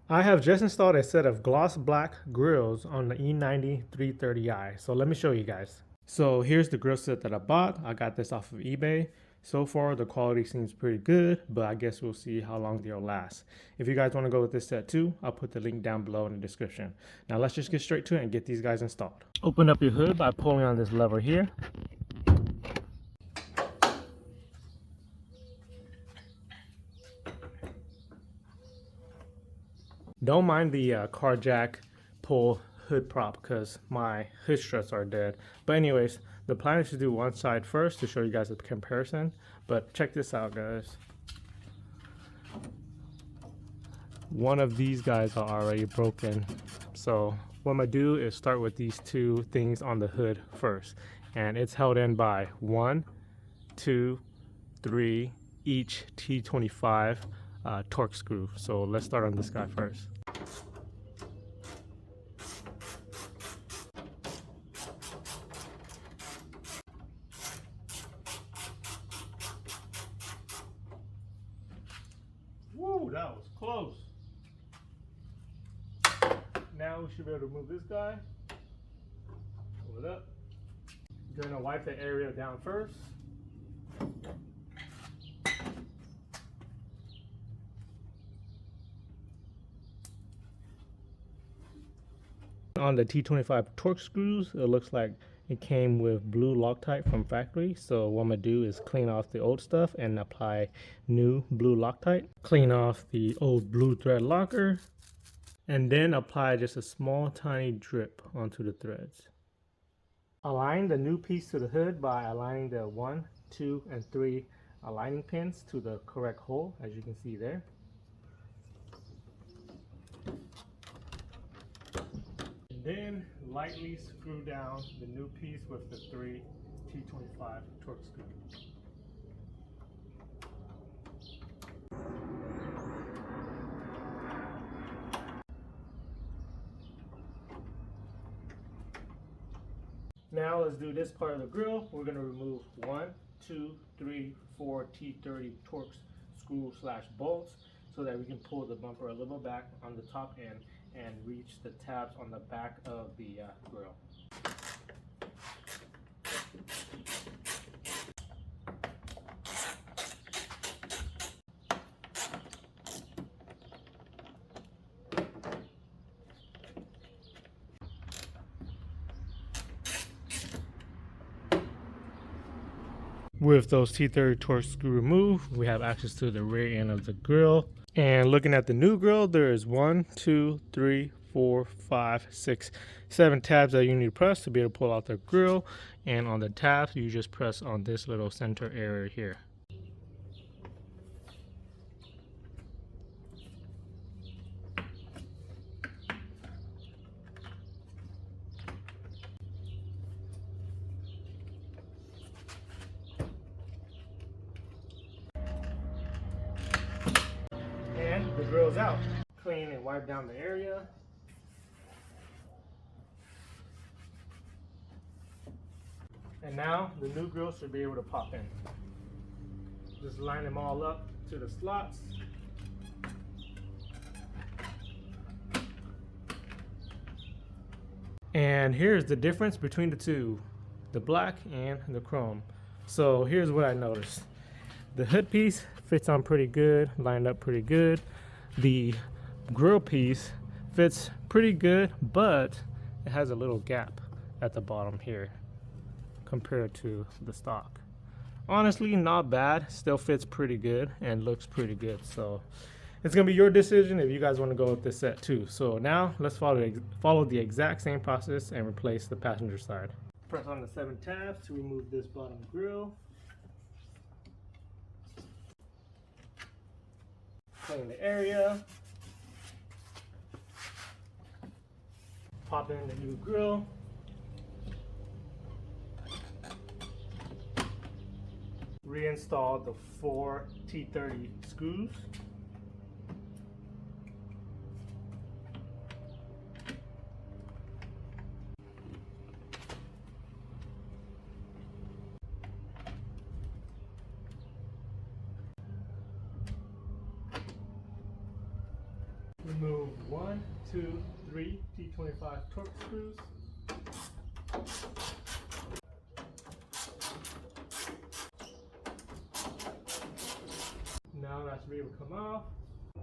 I have just installed a set of gloss black grills on the E90 330i. So let me show you guys. So here's the grill set that I bought. I got this off of eBay. So far the quality seems pretty good, but I guess we'll see how long they'll last. If you guys want to go with this set too, I'll put the link down below in the description. Now let's just get straight to it and get these guys installed. Open up your hood by pulling on this lever here. Don't mind the car jack pull hood prop because my hood struts are dead. But anyways, the plan is to do one side first to show you guys a comparison. But check this out, guys. One of these guys are already broken. So what I'm gonna do is start with these two things on the hood first. And it's held in by 1, 2, 3 each T25 torque screw. So let's start on this guy first. Woo, that was close. Now we should be able to move this guy. Pull it up. Gonna wipe the area down first. On the T25 torque screws, it looks like it came with blue Loctite from factory. So what I'm gonna do is clean off the old stuff and apply new blue Loctite. Clean off the old blue thread locker and then apply just a small tiny drip onto the threads. Align the new piece to the hood by aligning the 1, 2, and 3 aligning pins to the correct hole, as you can see there. Then lightly screw down the new piece with the 3 T25 torque screws. Now let's do this part of the grill. We're going to remove 1, 2, 3, 4 T30 torque screw / bolts so that we can pull the bumper a little back on the top end and reach the tabs on the back of the grill. With those T30 torque screw removed, we have access to the rear end of the grill. And looking at the new grill, there is 1, 2, 3, 4, 5, 6, 7 tabs that you need to press to be able to pull out the grill. And on the tabs, you just press on this little center area here. And the grill's out. Clean and wipe down the area. And now the new grill should be able to pop in. Just line them all up to the slots. And here's the difference between the two, the black and the chrome. So here's what I noticed. The hood piece fits on pretty good, lined up pretty good. The grill piece fits pretty good, but it has a little gap at the bottom here compared to the stock. Honestly, not bad. Still fits pretty good and looks pretty good. So it's gonna be your decision if you guys want to go with this set too. So now let's follow the exact same process and replace the passenger side. Press on the 7 tabs to remove this bottom grill. Clean the area. Pop in the new grill. Reinstall the 4 T30 screws. Remove 1, 2, 3 T25 torque screws. Now that's ready to come off.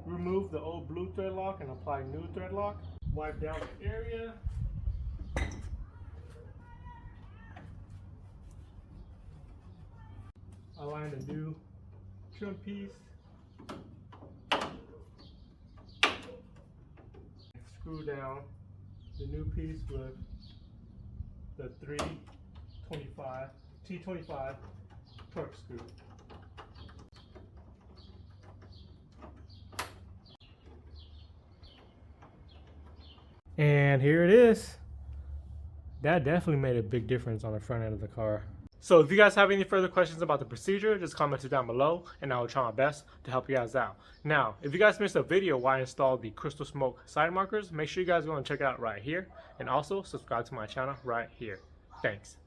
Remove the old blue thread lock and apply new thread lock. Wipe down the area. Align the new trim piece. Screw down the new piece with the T25 torque screw. And here it is. That definitely made a big difference on the front end of the car. So if you guys have any further questions about the procedure, just comment it down below and I will try my best to help you guys out. Now, if you guys missed a video where I installed the crystal smoke side markers, make sure you guys go and check it out right here. And also subscribe to my channel right here. Thanks.